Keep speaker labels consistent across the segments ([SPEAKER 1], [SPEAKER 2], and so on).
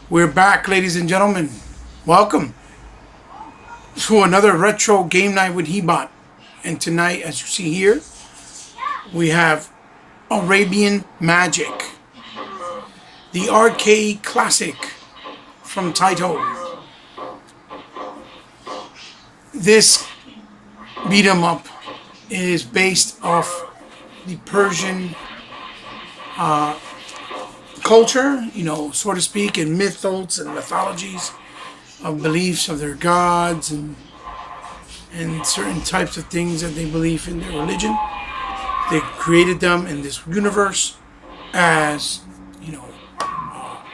[SPEAKER 1] We're back, ladies and gentlemen. Welcome to another retro game night with Hebot. And tonight, as you see here, we have Arabian Magic, the arcade classic from Taito. This beat 'em up is based off the Persian culture, so to speak, and mythos and mythologies of beliefs of their gods and certain types of things that they believe in their religion. They created them in this universe as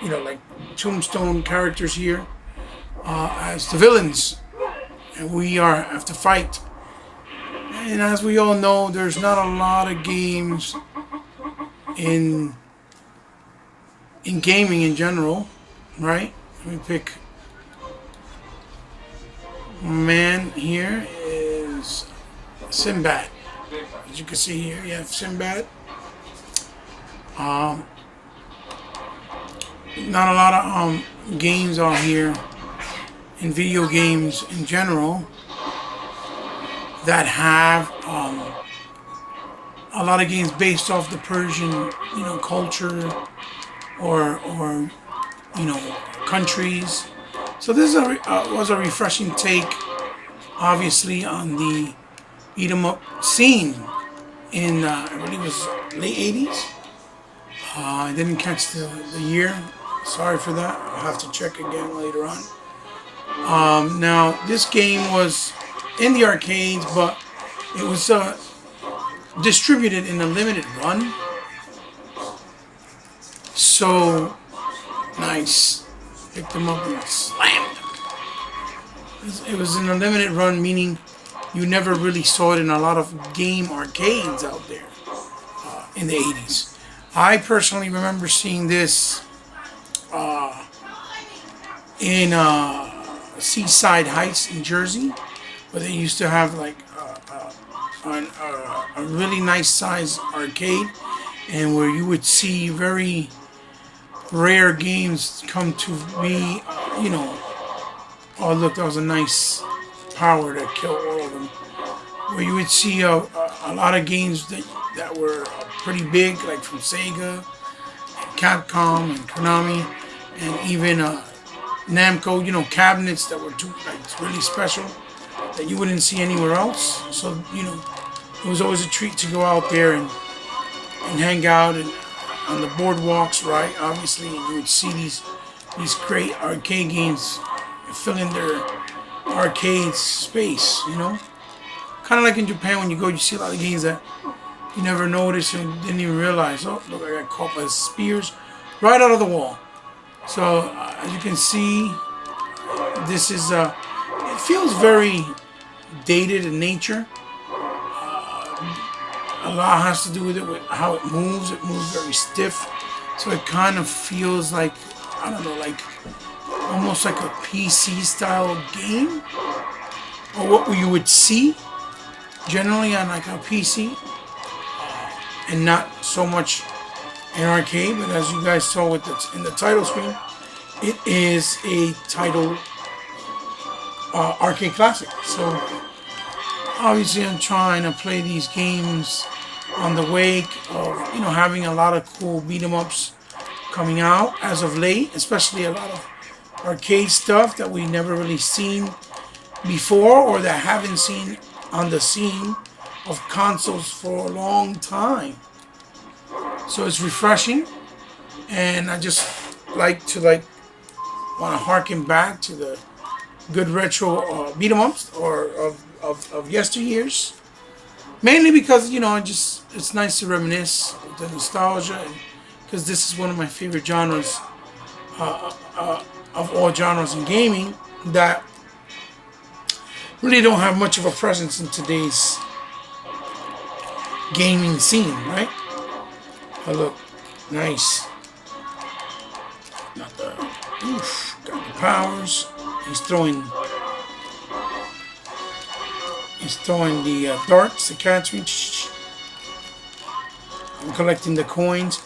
[SPEAKER 1] like tombstone characters here, as the villains, and we have to fight. And as we all know, there's not a lot of games in gaming in general, right? Let me pick. Man here is Sinbad. As you can see here, you have Sinbad. Not a lot of games are here in video games in general that have a lot of games based off the Persian, culture or countries. So this was a refreshing take, obviously, on the beat 'em up scene in I believe it was late 80s. I didn't catch the year. Sorry for that. I'll have to check again later on. Now this game was in the arcades, but it was distributed in a limited run. So nice. Picked them up and slammed them. It was in a limited run, meaning you never really saw it in a lot of game arcades out there in the 80s. I personally remember seeing this in Seaside Heights in Jersey, where they used to have like a really nice size arcade, and where you would see very rare games come to be, oh look, that was a nice power to kill all of them. Where you would see a lot of games that were pretty big, like from Sega, and Capcom, and Konami, and even Namco, cabinets that were really special that you wouldn't see anywhere else. So, it was always a treat to go out there and hang out and on the boardwalks, right? Obviously, you would see these great arcade games filling their arcade space, Kind of like in Japan, when you go, you see a lot of games that you never noticed and didn't even realize. Oh, look, I got caught by spears right out of the wall. So, as you can see, this is, it feels very dated in nature. A lot has to do with how it moves. It moves very stiff. So it kind of feels like, I don't know, like almost like a PC style game. Or what you would see generally on like a PC. And not so much an arcade. But as you guys saw in the title screen, it is a title arcade classic. So obviously I'm trying to play these games on the wake of having a lot of cool beat 'em ups coming out as of late, especially a lot of arcade stuff that we never really seen before, or that haven't seen on the scene of consoles for a long time. So it's refreshing, and I just want to harken back to the good retro beat 'em ups or of yesteryears. Mainly because it's nice to reminisce with the nostalgia, because this is one of my favorite genres of all genres in gaming that really don't have much of a presence in today's gaming scene, right? Oh look, nice. Got the powers. He's throwing the darts to catch me. I'm collecting the coins.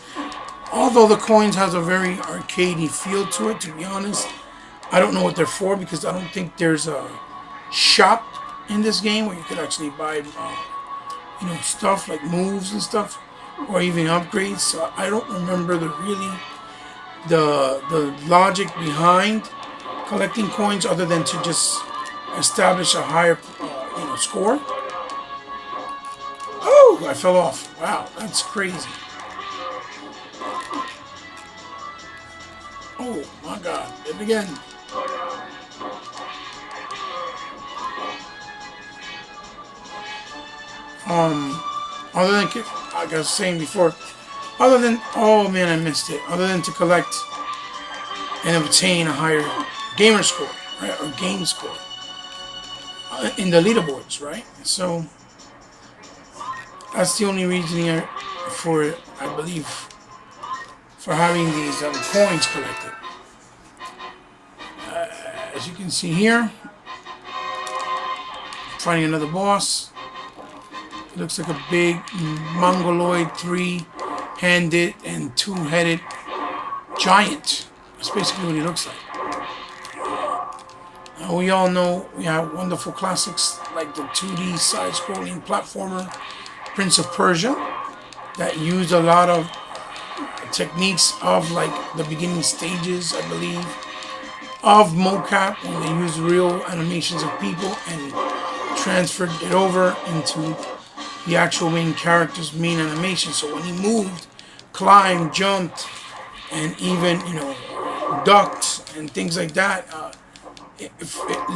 [SPEAKER 1] Although the coins has a very arcadey feel to it, to be honest. I don't know what they're for because I don't think there's a shop in this game where you could actually buy, stuff like moves and stuff, or even upgrades. So I don't remember the logic behind collecting coins other than to just establish a higher, score. Oh, I fell off. Wow, that's crazy. Oh my God, did it again. Other than, like I was saying before, oh man, I missed it. Other than to collect and obtain a higher gamer score, right, or game score in the leaderboards, right? So that's the only reason for it, I believe, for having these coins collected. As you can see here, finding another boss. It looks like a big mongoloid, three-handed and two-headed giant. That's basically what he looks like. Now, we all know we have wonderful classics like the 2D side-scrolling platformer Prince of Persia that used a lot of techniques of like the beginning stages, I believe, of mocap when they used real animations of people and transferred it over into the actual main character's main animation. So when he moved, climbed, jumped, and even ducked and things like that, it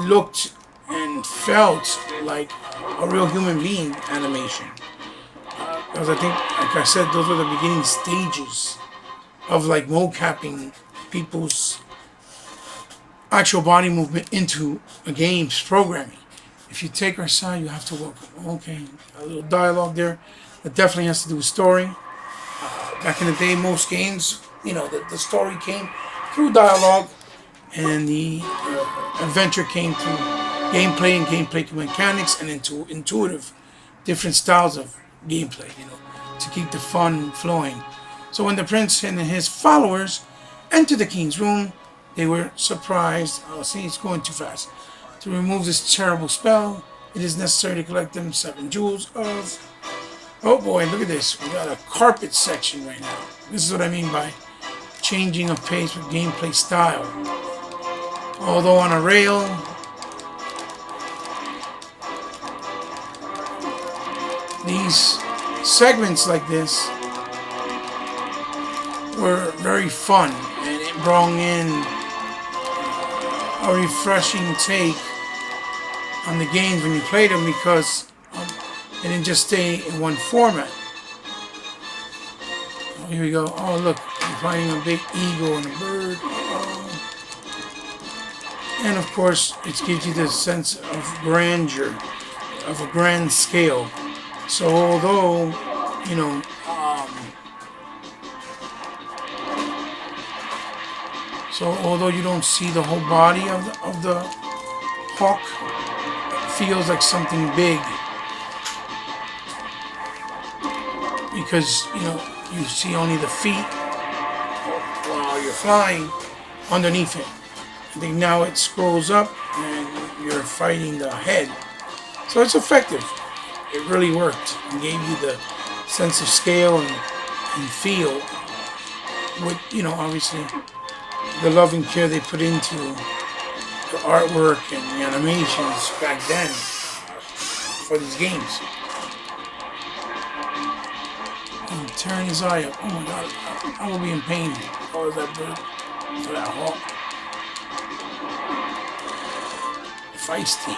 [SPEAKER 1] looked and felt like a real human being animation. Because I think, like I said, those were the beginning stages of like mocapping people's actual body movement into a game's programming. If you take our side, you have to welcome. Okay, a little dialogue there that definitely has to do with story. Back in the day, most games, the story came through dialogue, and the adventure came through gameplay and gameplay mechanics and into intuitive, different styles of gameplay, to keep the fun flowing. So when the prince and his followers entered the king's room, they were surprised. Oh, see, it's going too fast. To remove this terrible spell, it is necessary to collect them 7 jewels of... Oh boy, look at this. We got a carpet section right now. This is what I mean by changing of pace with gameplay style. Although on a rail, these segments like this were very fun, and it brought in a refreshing take on the games when you played them because it didn't just stay in one format. Oh, here we go. Oh, look, I'm finding a big eagle and a bird. Oh. And of course, it gives you this sense of grandeur, of a grand scale. So although, although you don't see the whole body of the hawk, it feels like something big because you see only the feet while you're flying underneath it. I think now it scrolls up and you're fighting the head, so it's effective. It really worked and gave you the sense of scale and feel with obviously the love and care they put into the artwork and the animations back then for these games. And turn his eye up. Oh my God, I will be in pain. Oh, is that bird? Or that hawk? Feisty.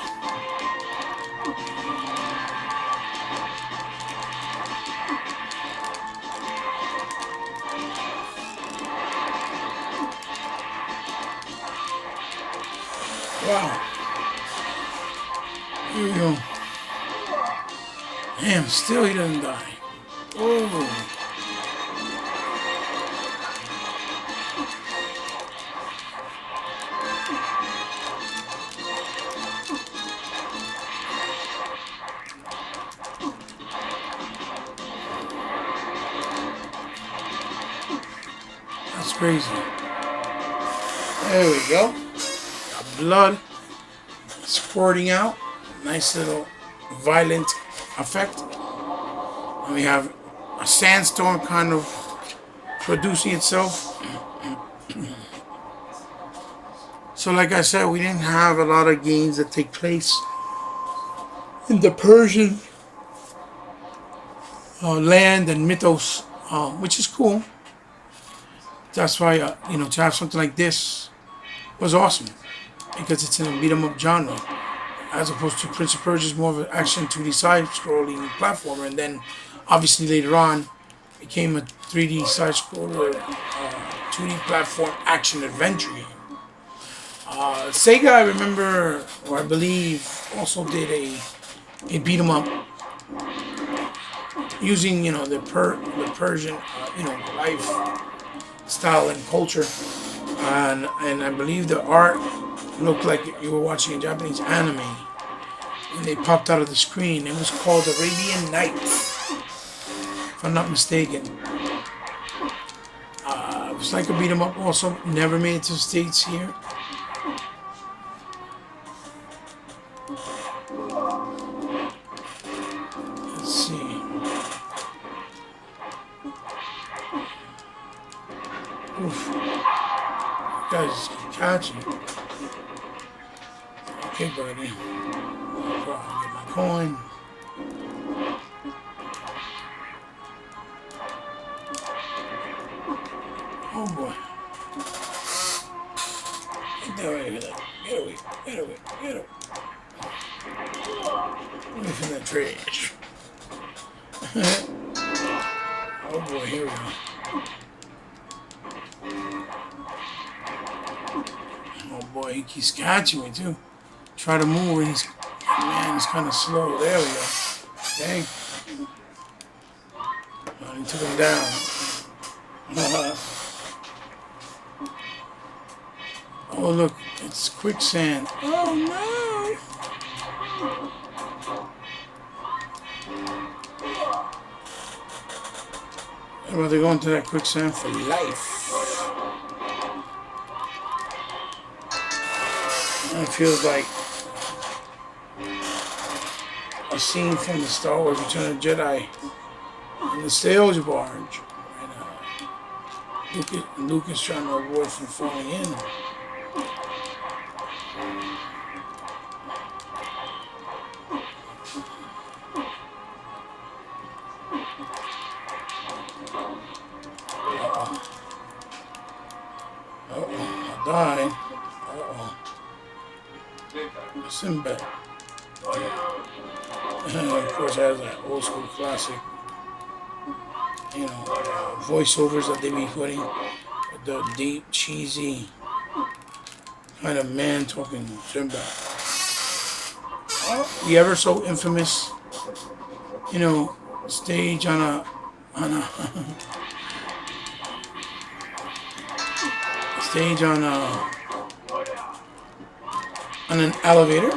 [SPEAKER 1] Wow. Here we go. Damn, still he doesn't die. Oh. crazy. There we go. Got blood squirting out. Nice little violent effect. And we have a sandstorm kind of producing itself. So like I said, we didn't have a lot of games that take place in the Persian land and mythos, which is cool. That's why, to have something like this was awesome. Because it's in a beat 'em up genre. As opposed to Prince of Persia is more of an action 2D side-scrolling platformer. And then, obviously later on, became a 3D side-scroller 2D platform action adventure game. Sega, I remember, or I believe, also did a beat 'em up using the Persian life style and culture, and I believe the art looked like you were watching a Japanese anime when they popped out of the screen. It was called Arabian Nights, if I'm not mistaken. It was like a beat 'em up. Also, never made it to the States here. Let's see. Oof. Guys, catching. Okay, buddy. I'll get my coin. Oh boy. Get away with that. Get away. Get away. Get away. Away from that trash. Oh boy, here we go. Oh boy, he keeps catching me too. Try to move and he's kind of slow. There we go. Dang. Oh, he took him down. Oh look, it's quicksand. Oh no! Well, they're going to that quicksand for life. And it feels like a scene from the Star Wars Return of the Jedi in the sales barge. And Luke is trying to avoid from falling in. I died. Sinbad. And of course, it has that old school classic, voiceovers that they be putting with the deep, cheesy kind of man talking Sinbad. The ever so infamous, stage on a stage on an elevator.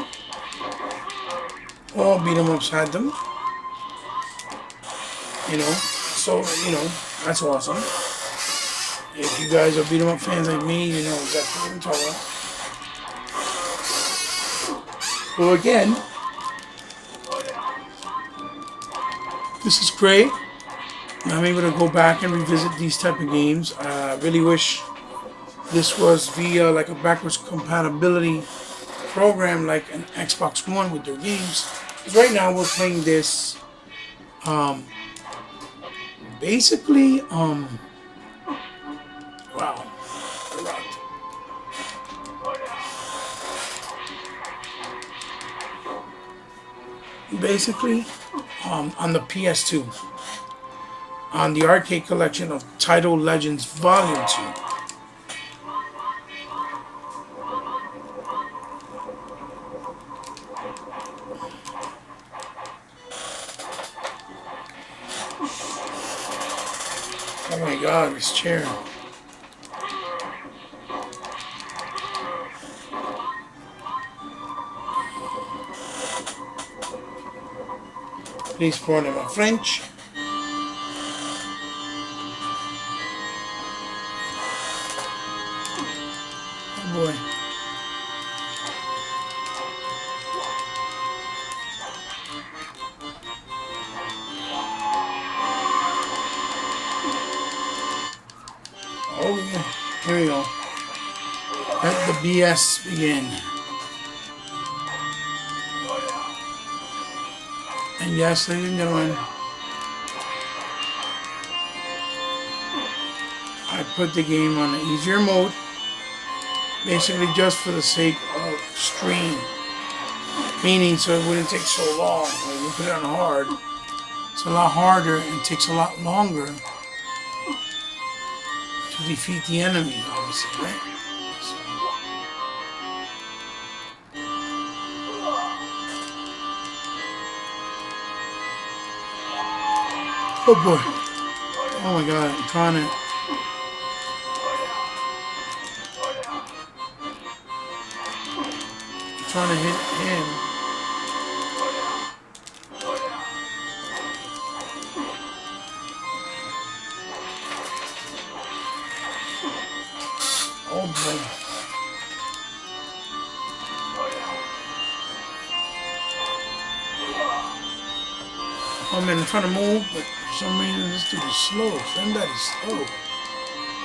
[SPEAKER 1] All beat 'em ups had them. So that's awesome. If you guys are beat 'em up fans like me, you know exactly what I'm talking about. Well, again, this is great. I'm able to go back and revisit these type of games. I really wish this was via like a backwards compatibility program like an Xbox One with their games. Because right now we're playing this basically wow. Basically on the PS2 on the arcade collection of Title Legends Volume 2. Oh my god, this chair. Please pardon my French. boy. Oh yeah. Here we go. Let the BS begin. And yes, ladies and gentlemen, I put the game on the easier mode, basically just for the sake of stream. Meaning so it wouldn't take so long. When you put it on hard, it's a lot harder and takes a lot longer to defeat the enemy, obviously, right? So. Oh boy. Oh my god, I'm trying to hit him. Oh boy. Oh man, I'm trying to move, but for some reason this dude is slow. That is slow.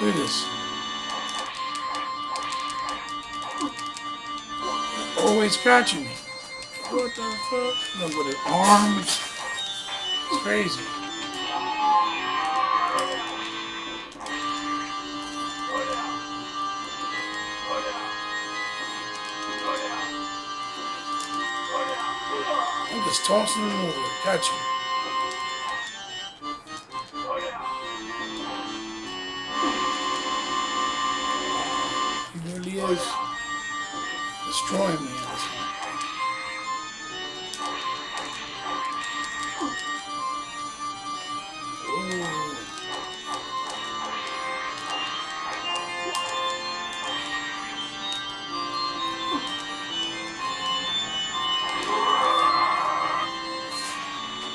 [SPEAKER 1] Look at this. Always catching me. What the fuck? Look with his arms. It's crazy. I'm just tossing him over. Catch him. He really is destroying me at this point.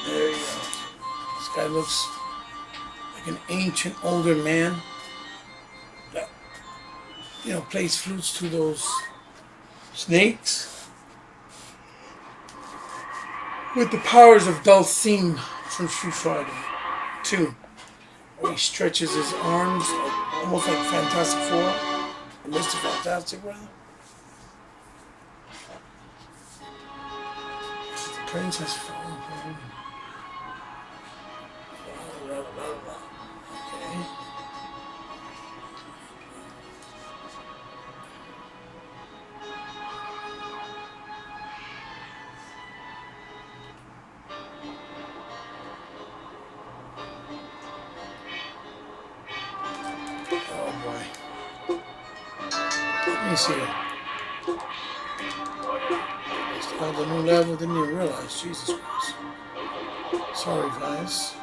[SPEAKER 1] There you go. This guy looks like an ancient older man that, you know, plays flutes to those snakes with the powers of Dulcine from Street Fighter 2, where he stretches his arms almost like Fantastic Four, or Mr. Fantastic, rather. The princess fallen for him. Okay. Oh boy. Let me see it. Still the new level, didn't even realize. Jesus Christ. Sorry guys.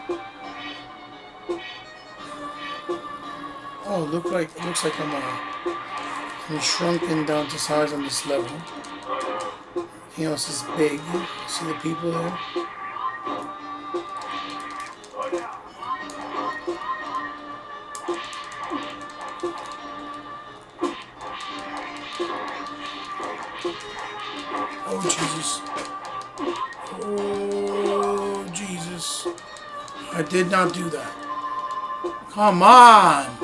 [SPEAKER 1] Oh, it looks like I'm shrunken down to size on this level. Everything else is big. See the people there? Oh Jesus. Oh Jesus. I did not do that. Come on.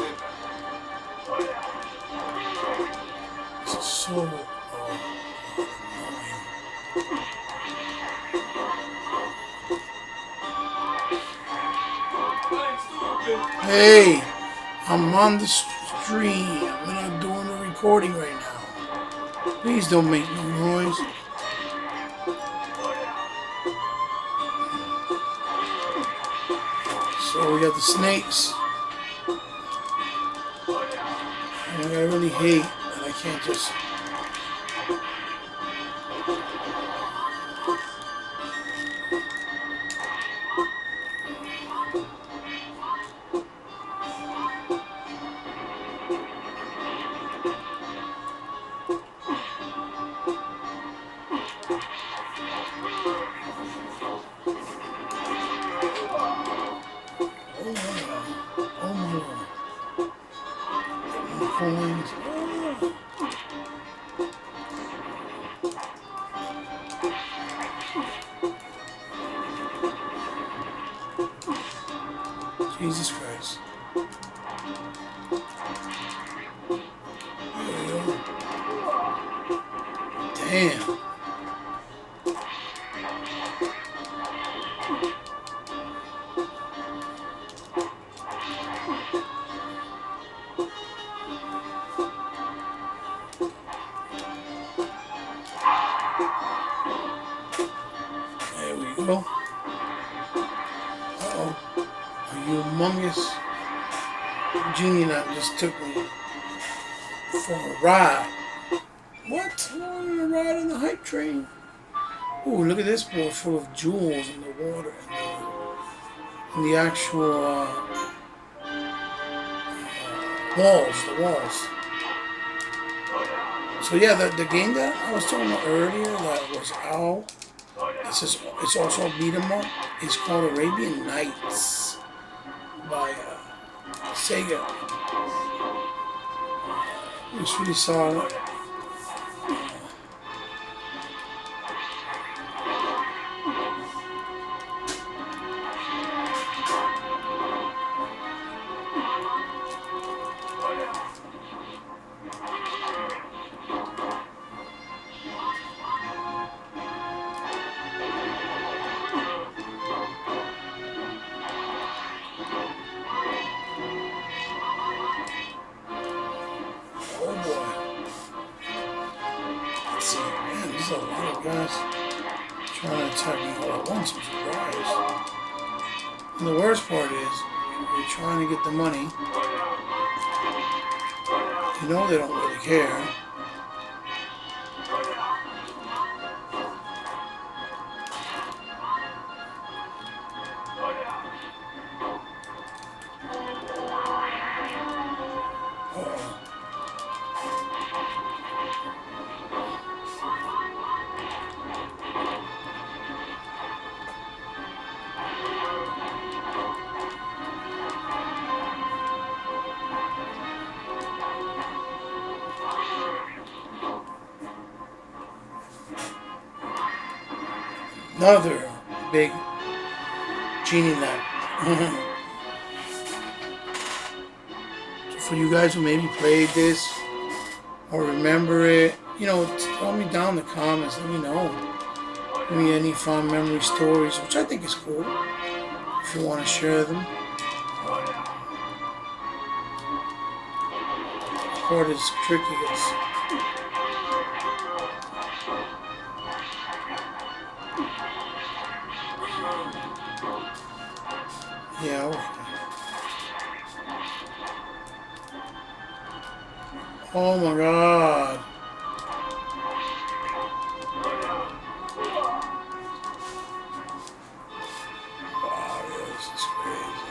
[SPEAKER 1] This is so annoying. Hey, I'm on the stream. I'm not doing a recording right now. Please don't make no noise. So we got the snakes. And I really hate that I can't just... Oh my Lord. Coins. Oh. Jesus Christ. There we go. Damn. There we go. Uh-oh. A humongous genie that just took me for a ride. What? I'm on a ride in the hype train. Ooh, look at this board full of jewels in the water and the actual walls, the walls. So yeah, the game that I was talking about earlier that was out, it's also a beat 'em up. It's called Arabian Nights by Sega. It's really solid. Oh boy. Let's see. Man, there's a lot of guys trying to attack me all at once. I'm surprised. And the worst part is, you're trying to get the money. You know they don't really care. Another big genie lamp. So for you guys who maybe played this or remember it, you know, tell me down in the comments. Let me know. Give me any fond memory stories, which I think is cool. If you want to share them. The part is tricky. Yeah, okay. Oh my god. Wow, this is crazy.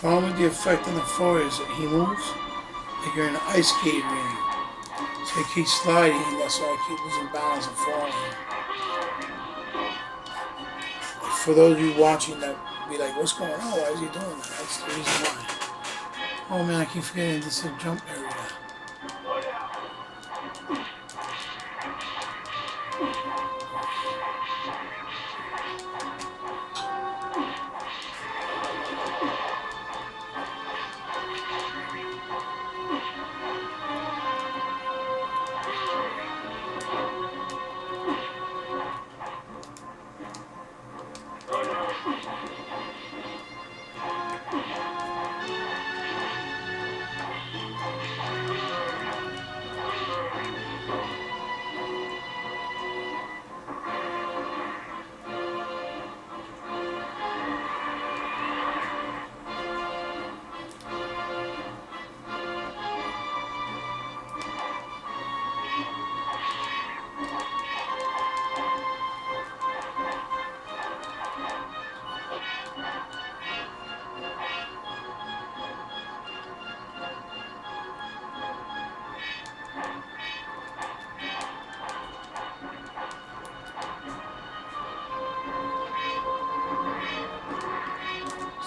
[SPEAKER 1] Problem with the effect on the floor is that he moves like you're in an ice skate ring. So he keeps sliding, and that's why I keep losing balance and falling. For those of you watching that be like, what's going on? Why is he doing that? That's the reason why. Oh man, I keep forgetting this is a jump area.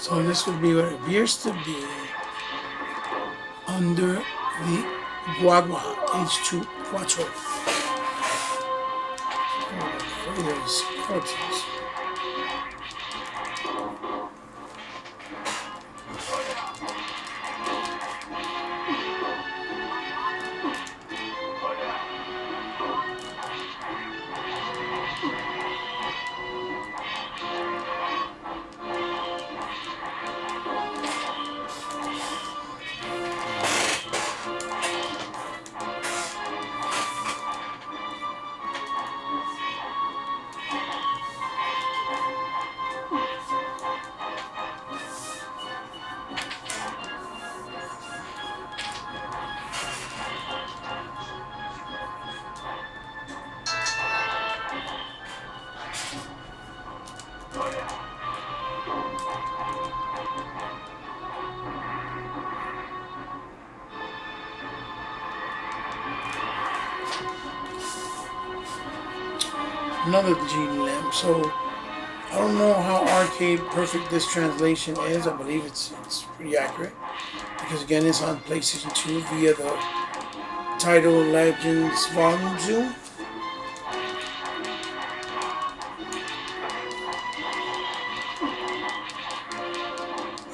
[SPEAKER 1] So this would be what it appears to be under the Guagua H2 Quattro. Look at those corpses. Another genie lamp. So I don't know how arcade perfect this translation is. I believe it's pretty accurate because again it's on PlayStation 2 via the Title Legends Volume Zoom.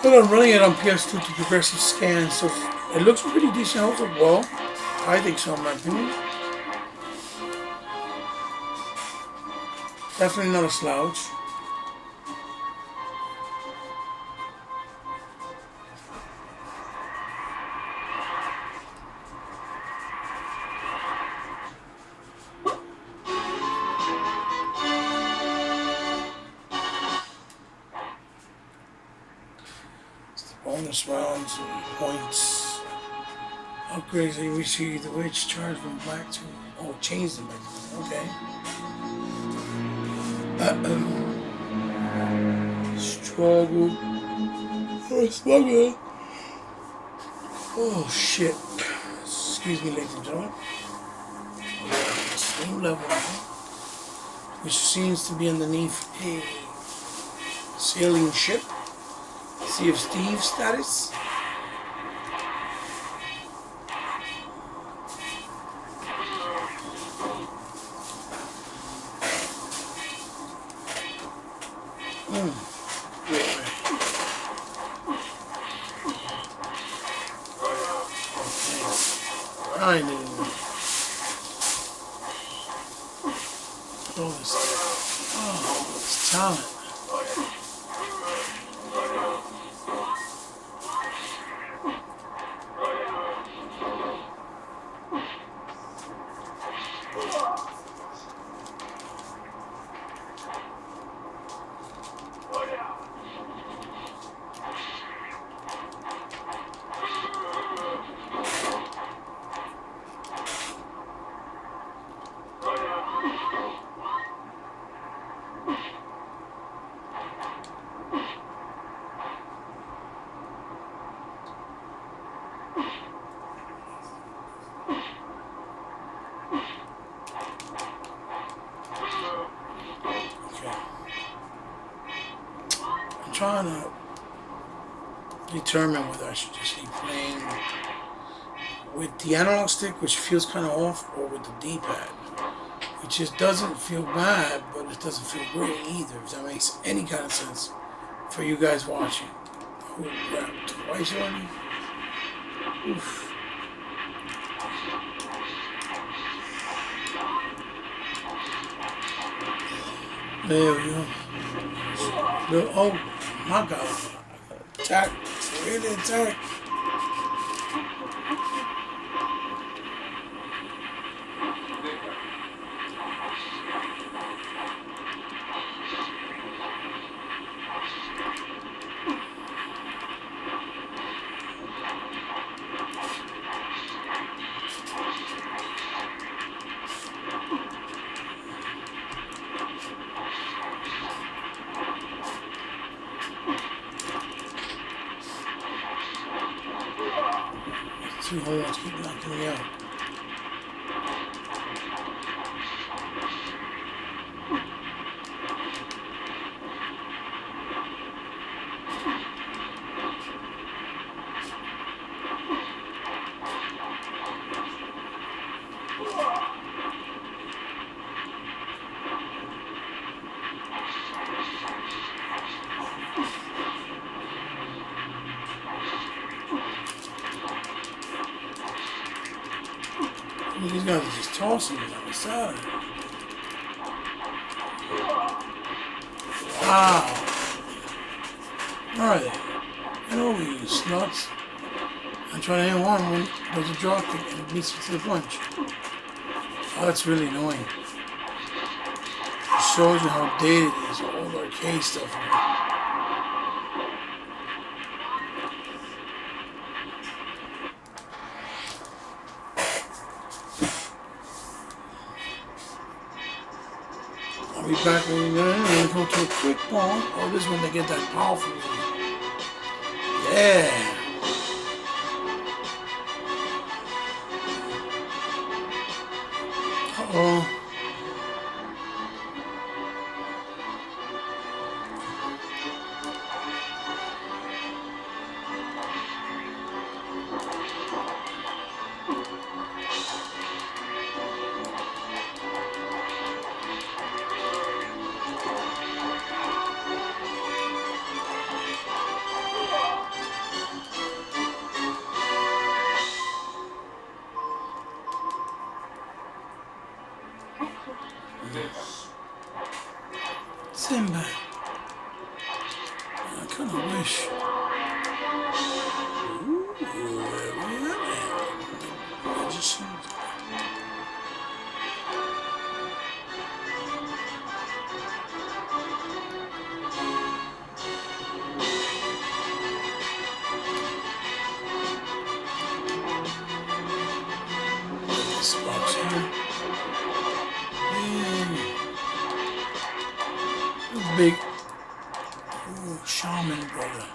[SPEAKER 1] But I'm running it on PS2 to progressive scan, so it looks pretty decent. Holds up well. I think so, in my opinion. Definitely not a slouch. Bonus rounds and points. Upgrades they receive the witch charge them back to change them back to okay. Struggle. Struggle. Oh shit. Excuse me, ladies and gentlemen. Same level, which seems to be underneath a sailing ship. Sea of Steve status. I knew. All this. Oh, it's talent. Trying to determine whether I should just be playing with the analog stick, which feels kind of off, or with the D-pad, which just doesn't feel bad, but it doesn't feel great either, if that makes any kind of sense for you guys watching. Oh crap, twice already? Oof. There we go. Oh my god. Attack. It's really attack. Two holes keep knocking me out. These guys are just tossing me on the side. Wow. Alright. Get over you sluts. I'm trying to hit one when there's a drop kick and it beats me to the punch. Oh, that's really annoying. It shows you how dated it is, all the arcade stuff. I'll be back when we're going to go to a quick ball. Oh, this is when they get that powerful. Yeah. Uh-oh. Simba. I kind of wish. Ooh, there we have it. I just this box here. Big shaman brother.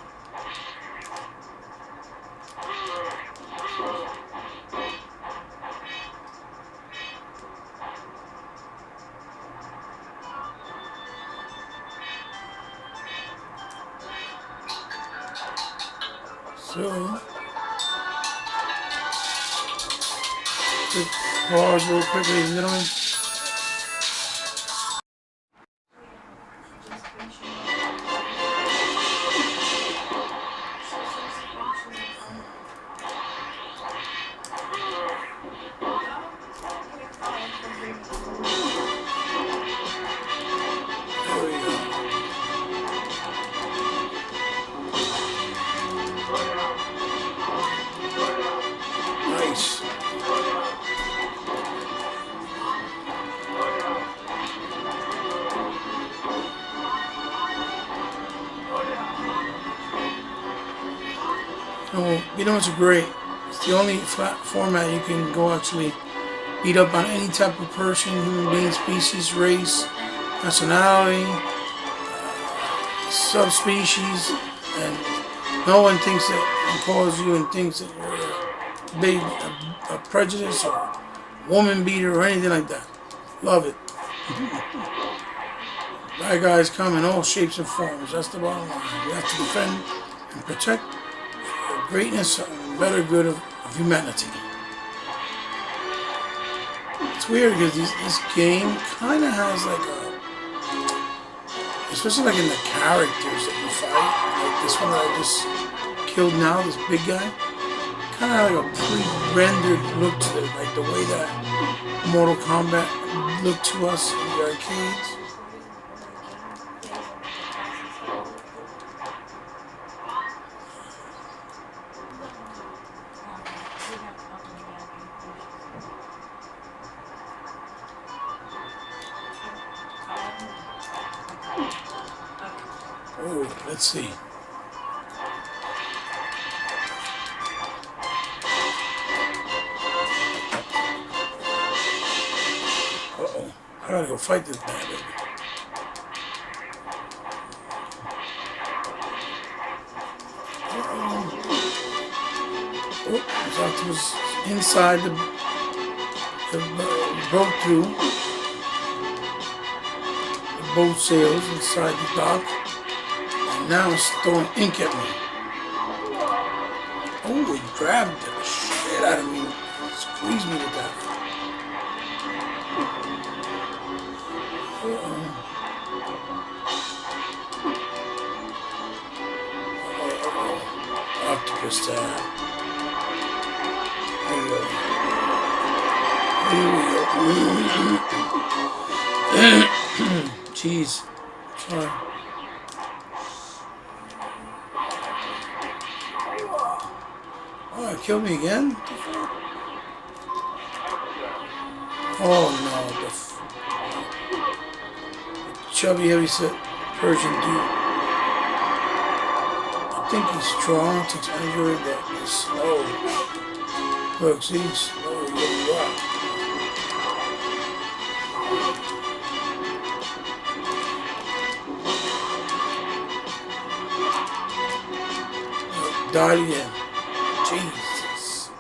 [SPEAKER 1] So, quick pause real quick, ladies and gentlemen. Oh, you know, it's great. It's the only format you can go actually beat up on any type of person, human being, species, race, nationality, subspecies, and no one thinks that and calls you and thinks that you're a prejudice or woman beater or anything like that. Love it. Bad guys come in all shapes and forms. That's the bottom line. We have to defend and protect the greatness and better good of humanity. It's weird because this game kind of has like a, especially like in the characters that you fight, like this one that I just killed now, this big guy, kind of like a pre-rendered look to it, like the way that Mortal Kombat looked to us in the arcades. Oh, let's see. Uh-oh. I gotta go fight this bad baby. Uh-oh. Oh, it was inside broke through the boat sails inside the dock. Now it's throwing ink at me. Oh, he grabbed the shit out of me. Squeezed me to death. Octopus tab. There you go. Jeez. Sorry. Oh, it killed me again? Oh no, the chubby heavyset Persian dude. I think he's strong, takes injury, but he's slow. Look, see, he's slow, he's rock. Died again. Jesus.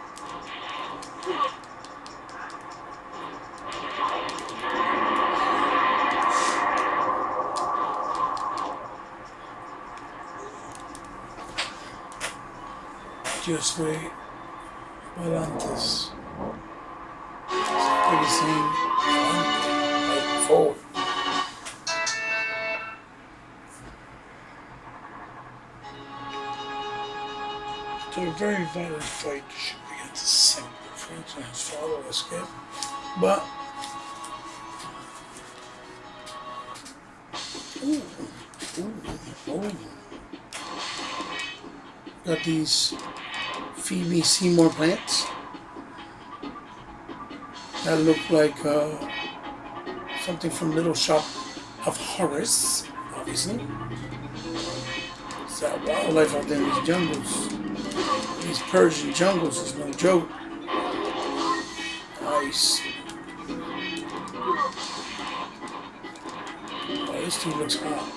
[SPEAKER 1] Just wait. Volantes. Pretty same. Like forward. So a very violent fight against the same French and his father escaped. But got these Phoebe Seymour plants that look like something from Little Shop of Horrors, obviously. It's that wildlife out there in these jungles. These Persian jungles is no joke. Nice. Oh, this dude looks hot.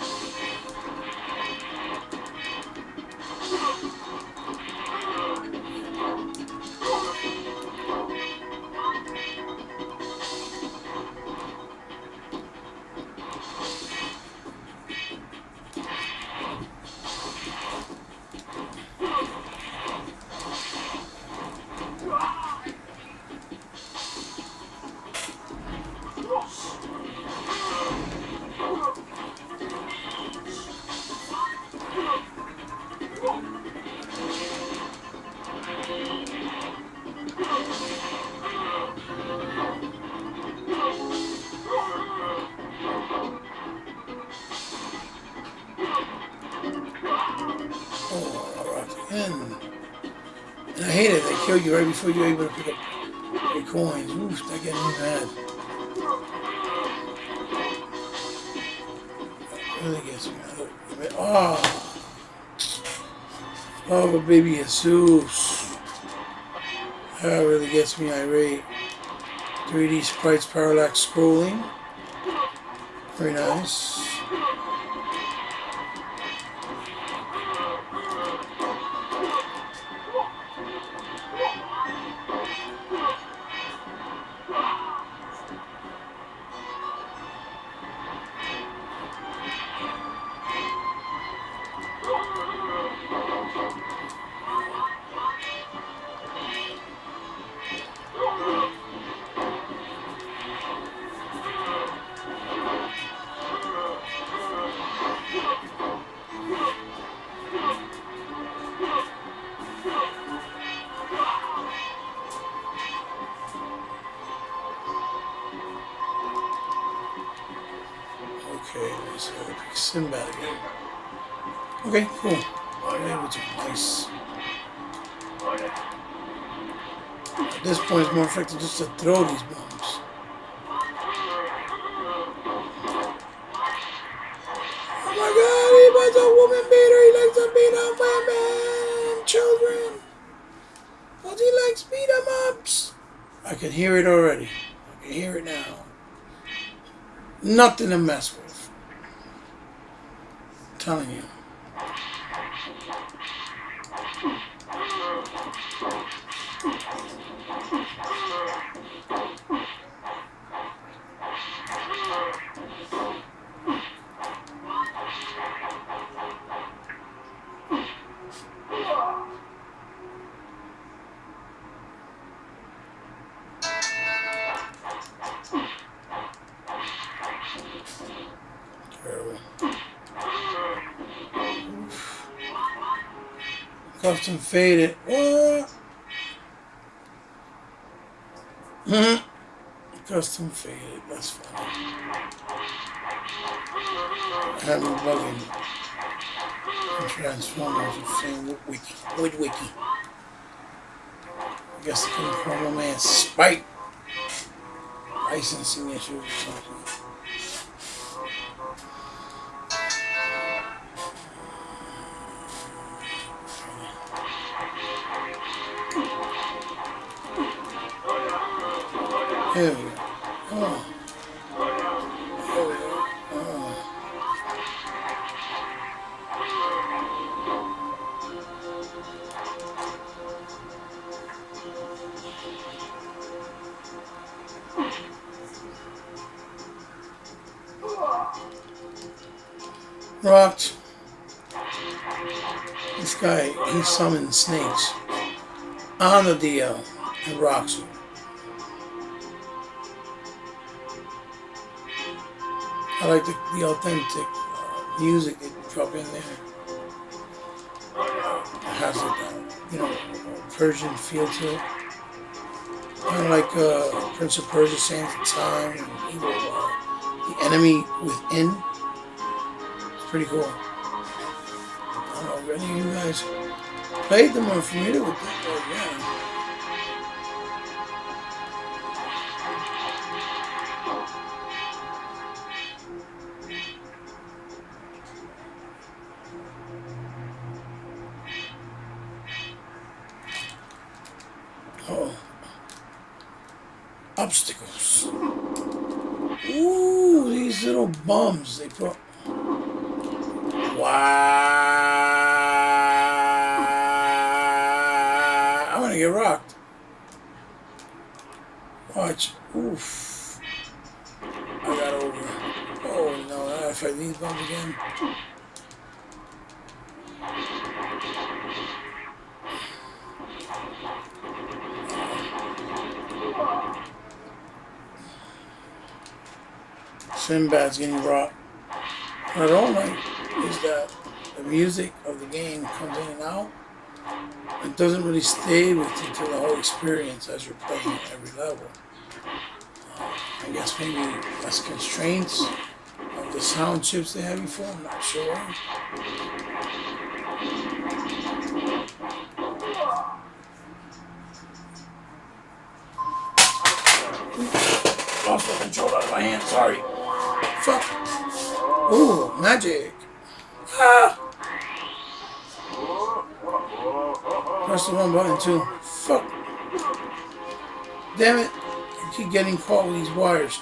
[SPEAKER 1] And I hate it, they kill you right before you're able to pick up your coins. Oof, that getting me mad. That really gets me mad. Oh, oh, but baby Jesus. That really gets me irate. 3D sprites, parallax scrolling. Very nice. Okay, let's go pick Sinbad again. Okay, cool. I'm able to nice. At this point, it's more effective just to throw these bombs. Oh my god, he was a woman beater. He likes to beat up women and children. Does he like beat 'em ups? I can hear it already. I can hear it now. Nothing to mess with. I'm telling you. Terrible. Custom faded. What? Custom faded. That's funny. I have me bugging. Transformers with Fame Wiki. I guess they couldn't call my man Spike. Licensing issues or something. Here we go. Oh. Here we go. Oh. Rocked. This guy, he summons snakes on the DL and rocks them. I like the authentic music they drop in there. It has a Persian feel to it. Kind of like Prince of Persia, Sands of Time, and The Enemy Within. It's pretty cool. I don't know if any of you guys played them or familiar with them, but yeah. Oh. Obstacles. Ooh, these little bums they put. Wow. I'm gonna get rocked. Watch. Oof. I got over. Oh no, I gotta fight these bums again. Sinbad's getting rocked. What I don't like is that the music of the game comes in and out. It doesn't really stay with you through the whole experience as you're playing at every level. I guess maybe less constraints of the sound chips they had before, I'm not sure. Lost the control out of my hand, sorry. Fuck. Ooh, magic. Ah! Press the wrong button too. Fuck. Damn it. I keep getting caught with these wires.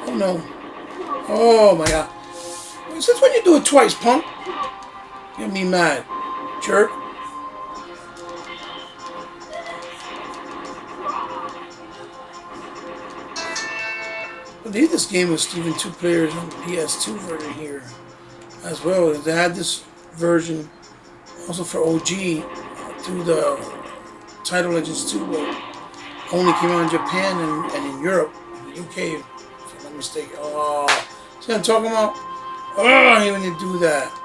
[SPEAKER 1] Oh no. Oh my god. Since when you do it twice, punk? Get me mad. Jerk. I believe this game was even 2 players on the PS2 version here as well. They had this version also for OG through the Title Legends 2, but only came out in Japan and in Europe, in the UK, if I'm not mistaken. Oh, see what I'm talking about? Oh, I didn't even do that.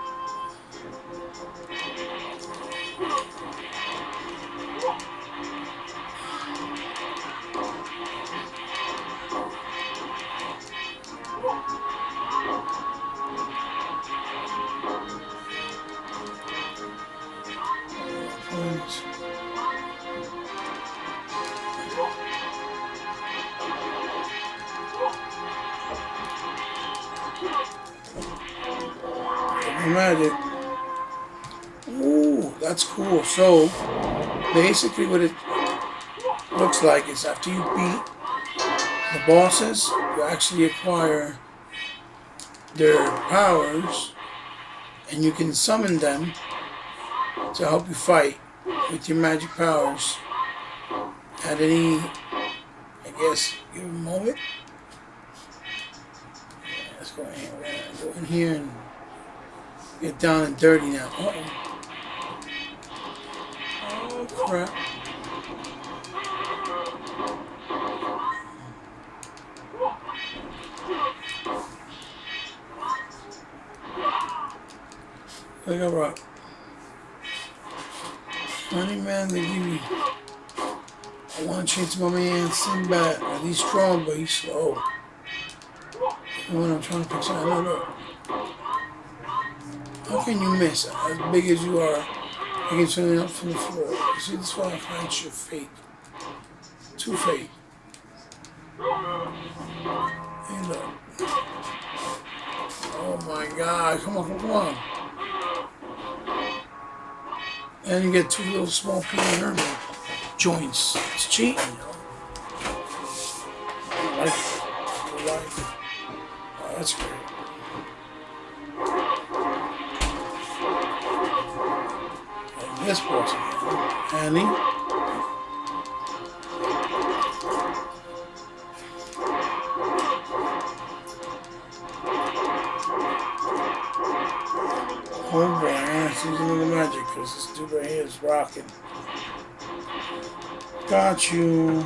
[SPEAKER 1] Magic. Ooh, that's cool. So, basically what it looks like is after you beat the bosses, you actually acquire their powers, and you can summon them to help you fight with your magic powers at any, I guess, given moment. Yeah, let's go in here. We're gonna go in here and get down and dirty now. Uh-oh. Oh, crap. Look at rock. Funny man, they give you I want to change my man Sinbad. He's strong, but he's slow. And when I'm trying to pick something, look. How can you miss? As big as you are, you can turn it up from the floor. You see, this one finds your fake. Too fake. Hey, look. Oh my God. Come on, come on. And you get two little small Peter Herman joints. It's cheating, yo. Life. Life. Oh, that's great. And this boss again. Annie. Oh boy, I'm using a little magic because this dude right here is rocking. Got you.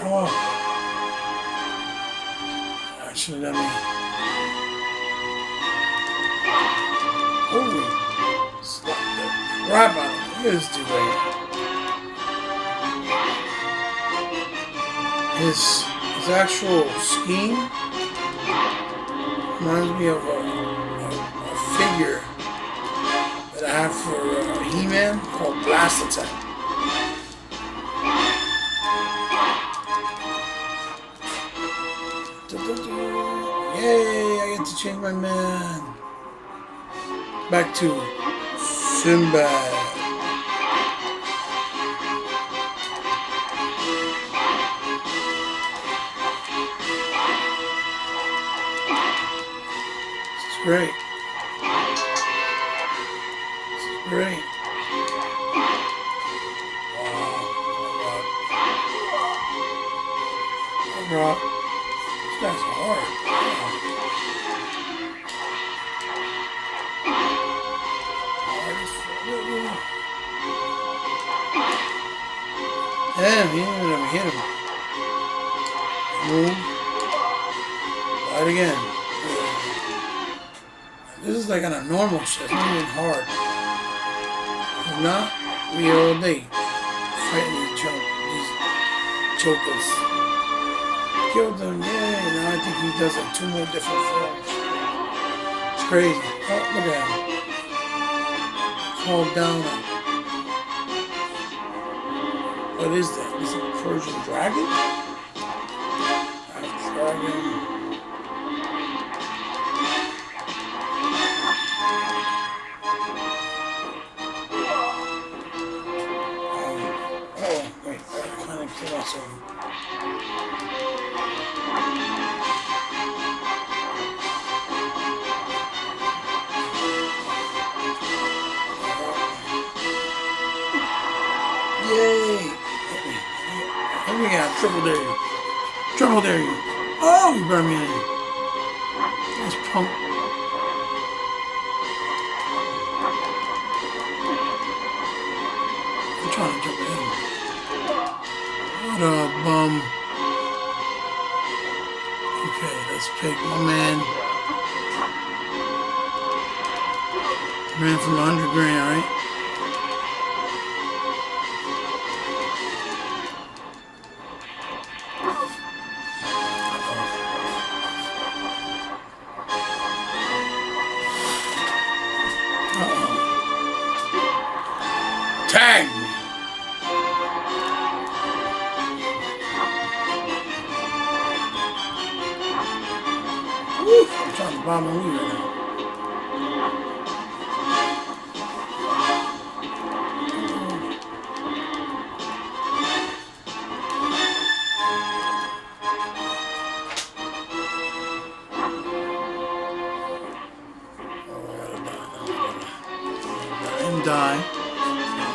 [SPEAKER 1] Oh. Actually, let me. Holy. Slap the crap out of him. Look at this dude right here. His actual scheme reminds me of a figure that I have for He-Man called Blast Attack. Yay, I get to change my man. Back to Sinbad. This is great. This is great. Wow. Rock. This guy's hard. Damn, he didn't let me hit him. Boom. Right again. This is like on a normal shit. It's not even hard. If not, we here all day fighting these jokers. Killed them, yeah. Now I think he does like 2 more different forms. It's crazy. Oh, look at him. Fall down. What is that? Is it a Persian dragon? Dragon. Oh, wait. I kind of kill myself. Yay! Let me out. Triple dare you. Triple dare you. Oh, you burned me in. Nice punk. I'm trying to jump in. What a bum. Okay, let's pick my man. Man from 100 grand, right? Tag me. Woo, I'm trying to bomb a lead right now. And die.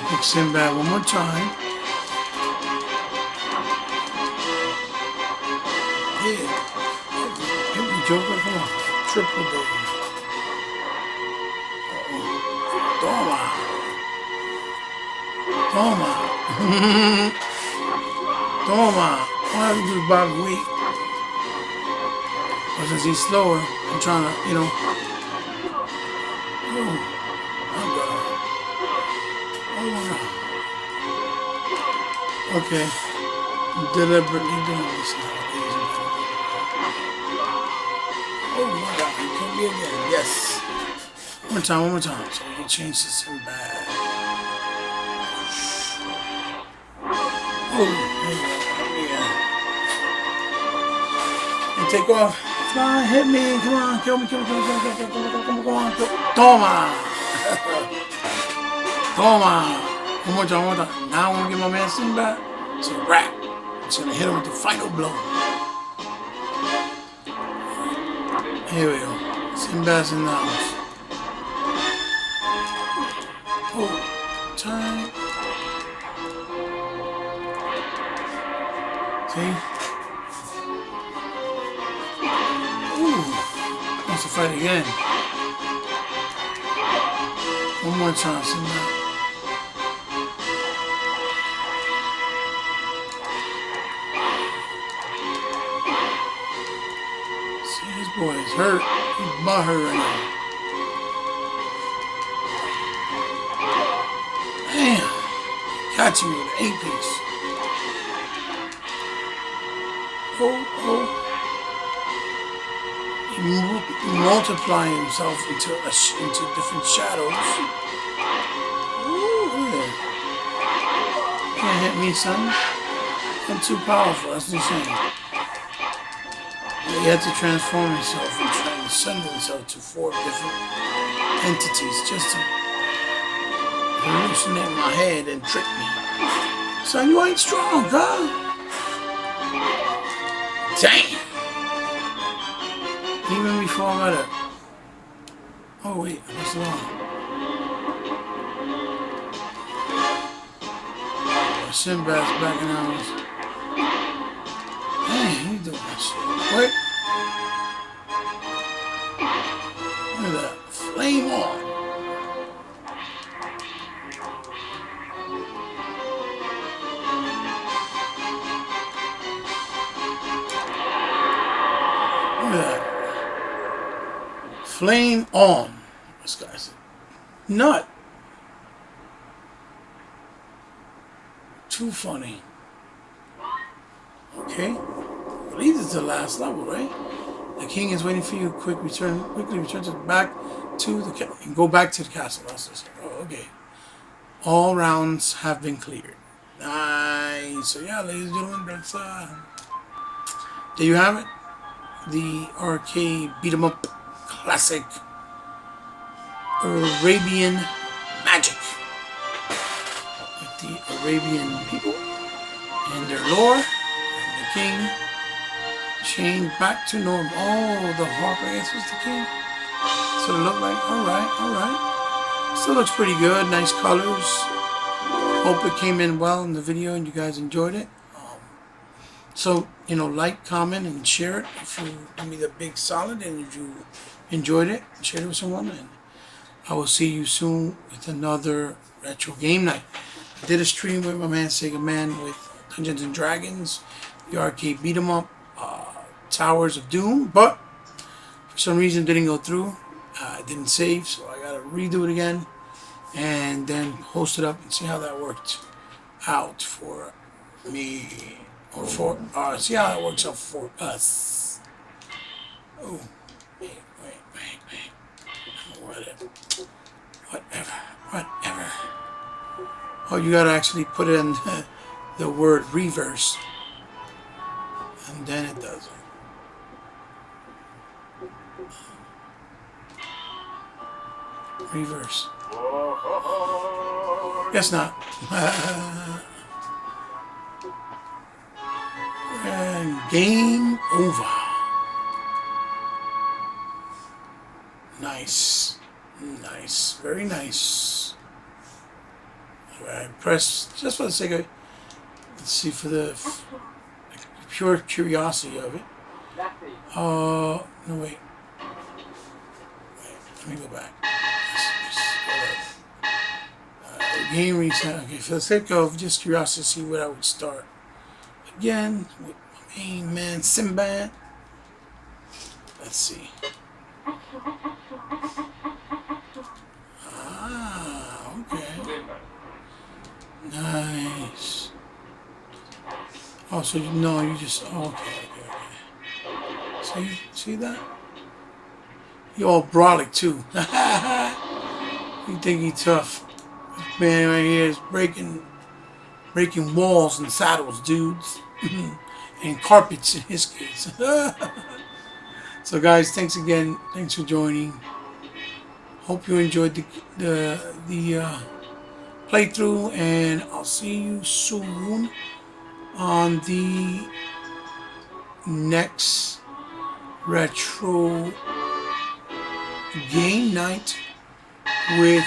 [SPEAKER 1] Pick Sinbad one more time. Yeah. Hit me, Joker. Come on. Triple dare. Toma. Toma. Toma. All I have to do is bob and wait. But since he's slower, I'm trying to, you know. Oh, my God. Oh, okay. Deliberately doing this now, ladies and gentlemen. Oh, my God. He killed me again. Yes. One more time. So we can change this in bad. Oh, there you go. Yeah. And take off. Come on, hit me. Come on, kill me, kill me, kill me, kill me, kill me, kill me, kill me, come on, kill me. Toma! Toma! One more time, one more time. Now I'm gonna get my man Sinbad. It's a wrap. It's gonna hit him with the final blow. Here we go. Sinbad's in the house. Oh, time. See? Ooh, wants to fight again. One more time, Sinbad. See, this boy is hurt. He's butt hurt right now. Damn. Got you with an 8-piece. Oh. He multiplying himself into different shadows. Ooh, yeah. Can't hit me, son. I'm too powerful. That's what he's saying. He had to transform himself and transcend himself to 4 different entities just to hallucinate my head and trick me. Son, you ain't strong, huh? Damn. Even before I got it. Oh wait, what's wrong? Sinbad's back in hours. Man, you doing that shit quick. Look at that. Flame on. Look at that. Flame on. This guy's a nut. Too funny. Okay. I believe it's the last level, right? The king is waiting for you. Quickly return back to the castle. Go back to the castle. Oh, okay. All rounds have been cleared. Nice. So yeah, ladies and gentlemen, that's there you have it. The arcade beat 'em up classic Arabian magic with the Arabian people and their lore, and the king changed back to normal. Oh, the Harper Ace was the king. So it looked like, alright. Still looks pretty good, nice colors. Hope it came in well in the video and you guys enjoyed it. So, you know, like, comment, and share it if you give me the big solid and if you enjoyed it, share it with someone, and I will see you soon with another retro game night. I did a stream with my man Sega Man with Dungeons and Dragons, the arcade beat 'em up, Towers of Doom, but for some reason it didn't go through. It didn't save, so I gotta redo it again and then post it up and see how that worked out for me, or for see how that works out for us. Oh, wait. Whatever. Oh, you gotta actually put in the word reverse, and then it does it. Reverse. Guess not. And game over. Nice. Very nice. Alright, press, just for the sake of, let's see, for the pure curiosity of it. No, wait. Let me go back. Game reset. Okay, for the sake of just curiosity, see what I would start again with my main man Sinbad. Let's see. Ah, okay. Nice. Oh, so you know, you just, oh, okay. See that? You all brolic too. You think he tough. Man right here is breaking walls and saddles, dudes. And carpets in his case. So guys, thanks again. Thanks for joining. Hope you enjoyed the playthrough, and I'll see you soon on the next retro game night with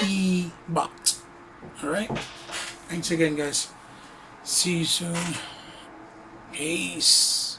[SPEAKER 1] E-Bot. Alright? Thanks again, guys. See you soon. Peace.